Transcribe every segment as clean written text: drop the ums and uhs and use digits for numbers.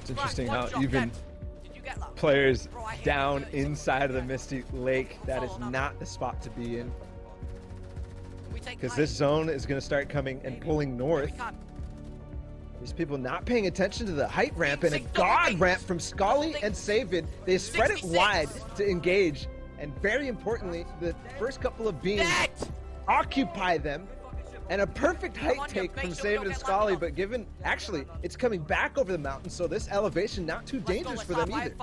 It's interesting how even players down inside of the Misty Lake, that is not the spot to be in. Because this zone is going to start coming and pulling north. These people not paying attention to the height ramp and a god ramp from Scully and Savid. They spread it wide to engage. And very importantly, the first couple of beams occupy them. And a perfect height take from Savid and Scully, but given, actually, it's coming back over the mountain, so this elevation not too dangerous for them either.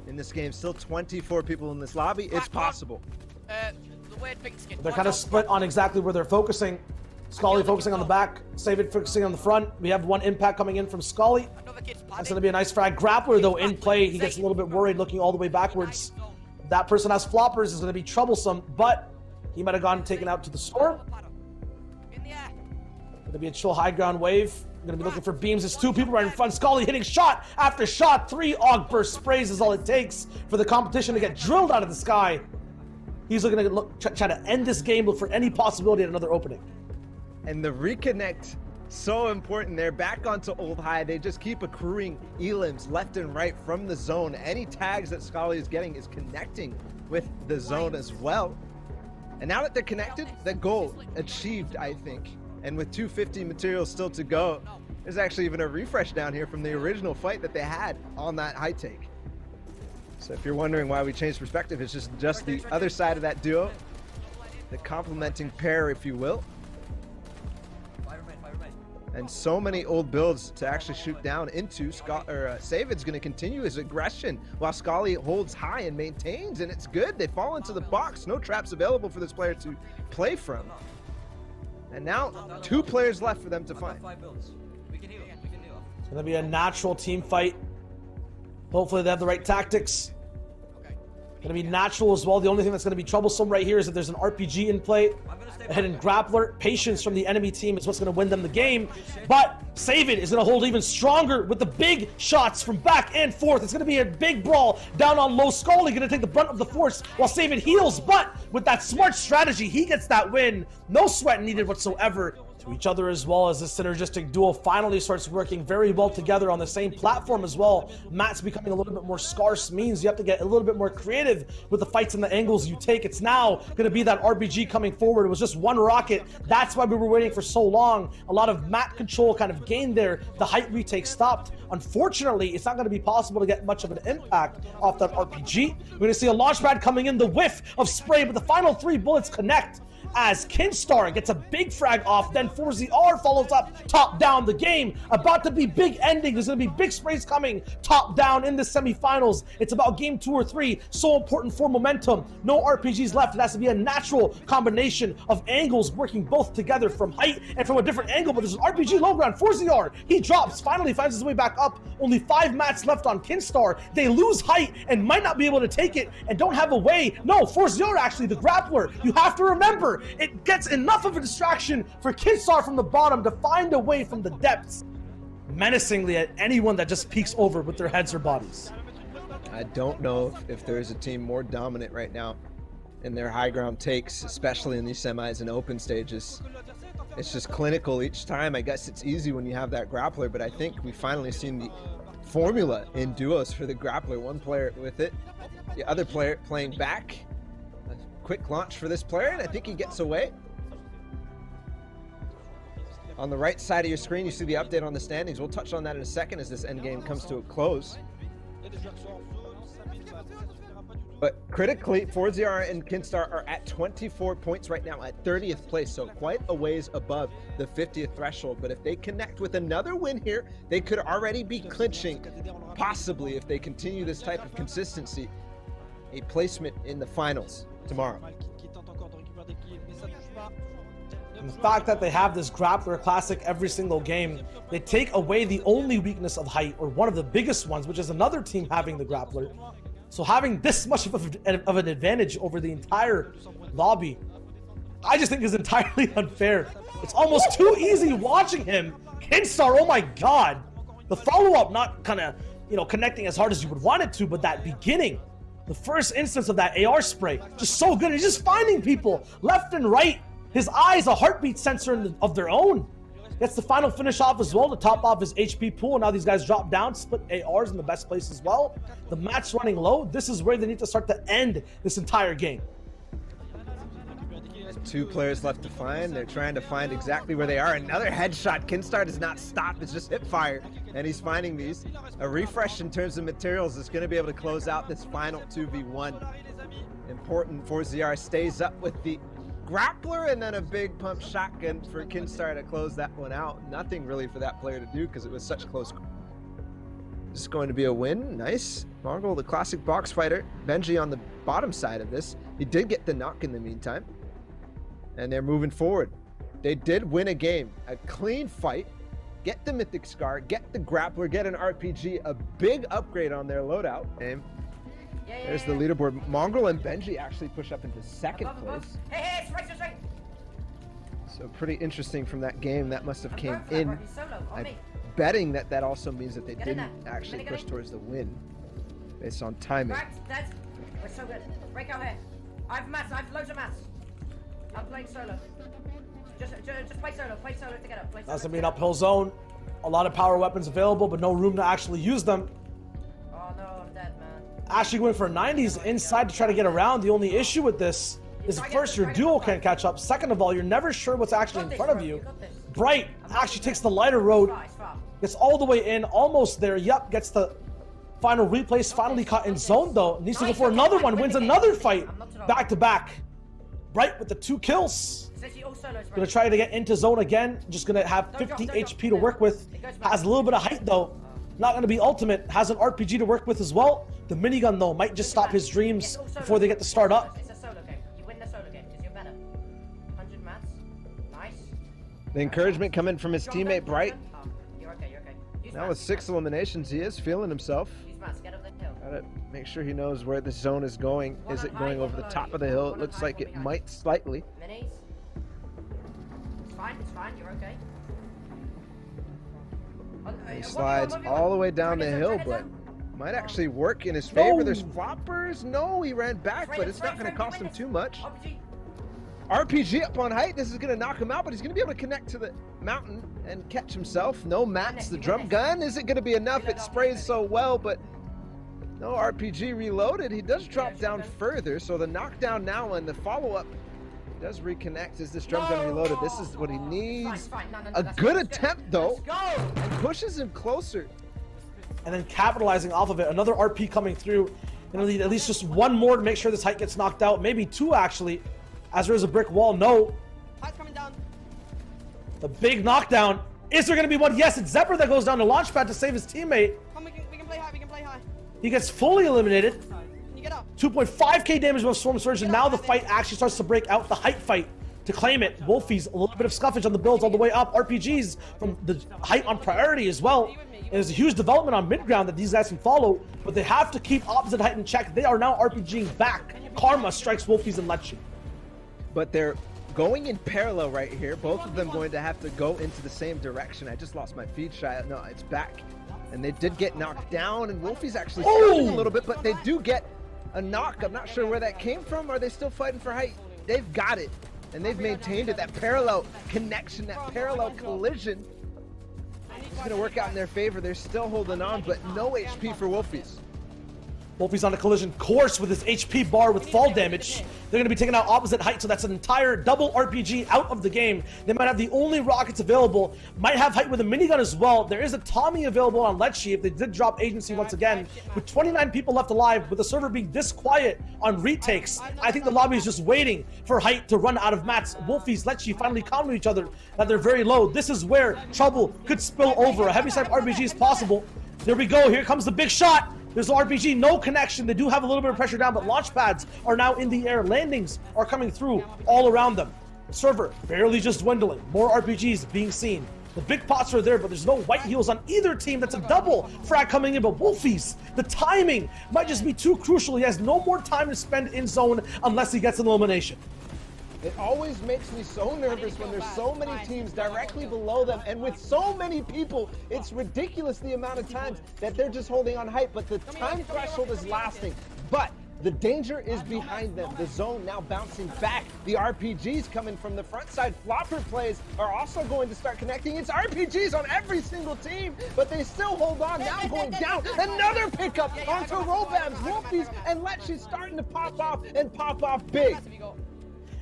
In this game, still 24 people in this lobby. It's possible. They're kind of split on exactly where they're focusing. Scully focusing on the back, Savid focusing on the front. We have one impact coming in from Scully. That's going to be a nice frag. Grappler, though, in play. He gets a little bit worried looking all the way backwards. That person has floppers is going to be troublesome, but he might have gone taken out to the storm. Going to be a chill high ground wave. Going to be looking for beams. There's two people right in front. Scully hitting shot after shot. 3 Aug burst sprays is all it takes for the competition to get drilled out of the sky. He's looking to try to end this game, look for any possibility at another opening. And the reconnect, so important. They're back onto Old High. They just keep accruing elims left and right from the zone. Any tags that Scully is getting is connecting with the zone as well. And now that they're connected, the goal achieved, I think. And with 250 materials still to go, there's actually even a refresh down here from the original fight that they had on that high take. So if you're wondering why we changed perspective, it's just the other side of that duo, the complementing pair, if you will. And so many old builds to actually shoot down into. Savid's going to continue his aggression while Scully holds high and maintains, and it's good. They fall into the box. No traps available for this player to play from. And now 2 players left for them to find. It's going to be a natural team fight. Hopefully they have the right tactics. Going to be natural as well. The only thing that's going to be troublesome right here is that there's an RPG in play. A hidden grappler. Patience from the enemy team is what's going to win them the game. But Savid is going to hold even stronger with the big shots from back and forth. It's going to be a big brawl down on low. Scully going to take the brunt of the force while Savid heals. But with that smart strategy, he gets that win. No sweat needed whatsoever. To each other as well, as this synergistic duo finally starts working very well together on the same platform as well. Mats becoming a little bit more scarce means you have to get a little bit more creative with the fights and the angles you take. It's now going to be that RPG coming forward. It was just one rocket. That's why we were waiting for so long. A lot of mat control kind of gained there. The height retake stopped. Unfortunately, it's not going to be possible to get much of an impact off that RPG. We're going to see a launch pad coming in, the whiff of spray, but the final 3 bullets connect. As Kinstar gets a big frag off, then 4ZR follows up, top down. The game about to be big ending. There's going to be big sprays coming top down in the semifinals. It's about game 2 or 3, so important for momentum. No RPGs left. It has to be a natural combination of angles working both together from height and from a different angle, but there's an RPG low ground. 4ZR, he drops, finally finds his way back up. Only 5 mats left on Kinstar. They lose height and might not be able to take it and don't have a way. No, 4ZR actually, the grappler. You have to remember, it gets enough of a distraction for Kinstar from the bottom to find a way from the depths, menacingly at anyone that just peeks over with their heads or bodies. I don't know if there is a team more dominant right now in their high ground takes, especially in these semis and open stages. It's just clinical each time. I guess it's easy when you have that grappler, but I think we've finally seen the formula in duos for the grappler. One player with it, the other player playing back. Quick launch for this player, and I think he gets away. On the right side of your screen, you see the update on the standings. We'll touch on that in a second as this endgame comes to a close. But critically, 4ZR and Kinstar are at 24 points right now at 30th place, so quite a ways above the 50th threshold. But if they connect with another win here, they could already be clinching, possibly, if they continue this type of consistency, a placement in the finals tomorrow. And the fact that they have this grappler classic every single game, they take away the only weakness of height, or one of the biggest ones, which is another team having the grappler. So having this much of an advantage over the entire lobby, I just think is entirely unfair. It's almost too easy watching him. Kinstar, oh my god. The follow-up not kind of, connecting as hard as you would want it to, but that beginning, the first instance of that AR spray, just so good. He's just finding people left and right. His eyes, a heartbeat sensor of their own. Gets the final finish off as well to top off his HP pool. Now these guys drop down, split ARs in the best place as well. The match running low. This is where they need to start to end this entire game. 2 players left to find. They're trying to find exactly where they are. Another headshot. Kinstar does not stop. It's just hip fire. And he's finding these. A refresh in terms of materials is going to be able to close out this final 2v1. Important for ZR. Stays up with the grappler and then a big pump shotgun for Kinstar to close that one out. Nothing really for that player to do because it was such close. This is going to be a win. Nice. Mongol, the classic box fighter. Benji on the bottom side of this. He did get the knock in the meantime. And they're moving forward. They did win a game. A clean fight. Get the Mythic Scar. Get the grappler. Get an RPG. A big upgrade on their loadout. There's the leaderboard. Mongrel and Benji actually push up into 2nd place. Hey, straight. So pretty interesting from that game. That must have came in. I'm betting that also means that they didn't actually push towards the win based on timing. We're so good. Break out here. I have mats. I have loads of mats. I'm playing solo. Just play solo. Play solo together. That's gonna be an uphill zone. A lot of power weapons available, but no room to actually use them. Oh no, I'm dead, man. Actually going for 90s inside to try to get around. The only issue with this is first, your duel can't catch up. Second of all, you're never sure what's actually in front of you. Bright actually takes the lighter road. Gets all the way in, almost there. Yep, gets the final replace. Finally caught in zone though. Needs to go for another one. Wins another fight. Back to back. Bright with the 2 kills. Gonna try to get into zone again. Just gonna have 50 HP to work with. Has a little bit of height though. Not gonna be ultimate. Has an RPG to work with as well. The minigun though might just stop his dreams before they get to start up. It's a solo game. You win the solo game because you're better. 100 mats. Nice. The encouragement coming from his teammate Bright. You're okay. Now with 6 eliminations, he is feeling himself. Use mats. Get up the hill. Gotta make sure he knows where the zone is going. Is it going over the top of the hill? It looks like it might slightly. Minis. It's fine. You're okay. He slides all the way down the hill, but might actually work in his favor. There's floppers. No, he ran back, but it's not going to cost him too much. RPG up on height. This is going to knock him out, but he's going to be able to connect to the mountain and catch himself. No mats. The drum gun isn't going to be enough. It sprays so well, but no RPG reloaded. He does drop down further, so the knockdown now and the follow-up does reconnect as this drum gun reloaded. This is what he needs. A good attempt, though, and pushes him closer. And then capitalizing off of it, another RP coming through. Gonna need at least just 1 more to make sure this height gets knocked out. Maybe 2, actually, as there is a brick wall. No. Height's coming down. The big knockdown. Is there going to be one? Yes, it's Zephyr that goes down to launchpad to save his teammate. Come, we can play high. He gets fully eliminated. Can you get up? 2.5k damage with Storm Surge, and now the fight actually starts to break out. The height fight to claim it. Wolfie's a little bit of scuffage on the builds all the way up. RPGs from the height on priority as well. There's a huge development on mid-ground that these guys can follow, but they have to keep opposite height in check. They are now RPGing back. Karma strikes Wolfies and Lecce. But they're going in parallel right here. Both of them going to have to go into the same direction. I just lost my feed shot. No, it's back. And they did get knocked down, and Wolfie's actually struggling a little bit, but they do get a knock. I'm not sure where that came from. Are they still fighting for height? They've got it, and they've maintained it. That parallel connection, that parallel collision, it's going to work out in their favor. They're still holding on, but no HP for Wolfies. Wolfie's on a collision course with his HP bar with fall damage. They're going to be taking out opposite height, so that's an entire double RPG out of the game. They might have the only rockets available. Might have height with a minigun as well. There is a Tommy available on Lecce if they did drop agency once again. With 29 people left alive, with the server being this quiet on retakes, I think the lobby is just waiting for height to run out of mats. Wolfies, Lecce finally counter each other that they're very low. This is where trouble could spill over. A heavy side RPG is possible. There we go. Here comes the big shot. There's an RPG, no connection. They do have a little bit of pressure down, but launch pads are now in the air. Landings are coming through all around them. Server barely just dwindling. More RPGs being seen. The big pots are there, but there's no white heals on either team. That's a double frag coming in, but Wolfies, the timing might just be too crucial. He has no more time to spend in zone unless he gets an elimination. It always makes me so nervous when there's so many teams directly below them, and with so many people, it's ridiculous the amount of times that they're just holding on height, but the time threshold is lasting. But The danger is behind them. The zone now bouncing back. The RPGs coming from the front side. Flopper plays are also going to start connecting. It's RPGs on every single team, but they still hold on. Now going down. Another pickup onto Robams, Wolfies, and Lecce's starting to pop off big.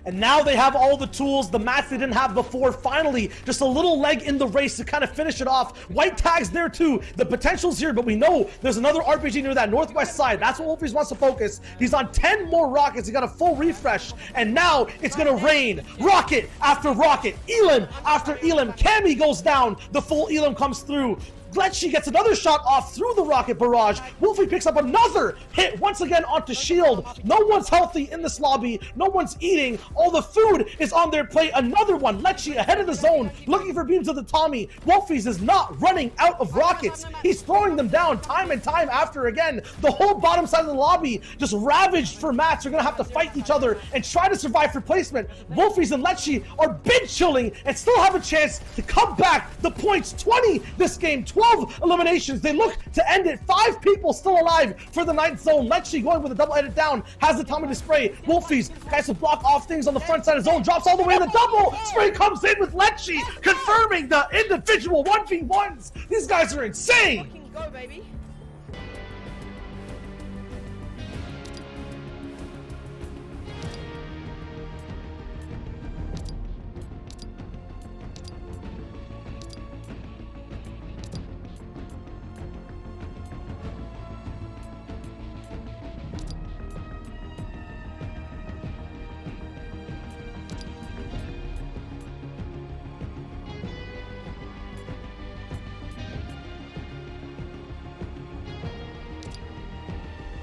And now they have all the tools, the mats they didn't have before. Finally, just a little leg in the race to kind of finish it off. White tags there too. The potential's here, but we know there's another RPG near that northwest side. That's what Wolfies wants to focus. He's on 10 more rockets. He got a full refresh. And now it's going to rain. Rocket after rocket. Elim after Elim. Cammy goes down. The full Elim comes through. Gletchy gets another shot off through the rocket barrage. Wolfie picks up another hit once again onto shield. No one's healthy in this lobby. No one's eating. All the food is on their plate. Another one. Lecce ahead of the zone, looking for beams of the Tommy. Wolfies is not running out of rockets. He's throwing them down time and time after again. The whole bottom side of the lobby just ravaged for mats. They're going to have to fight each other and try to survive for placement. Wolfies and Lecce are big chilling and still have a chance to come back. The points 20 this game. 12 eliminations. They look to end it. 5 people still alive for the 9th zone. Lecce going with a double edit down. Has the Tommy to spray. Wolfies tries to block off things on the front side of zone. Drops all the way. The double spray comes in with Lecce, confirming the individual 1v1s. These guys are insane. Fucking go, baby.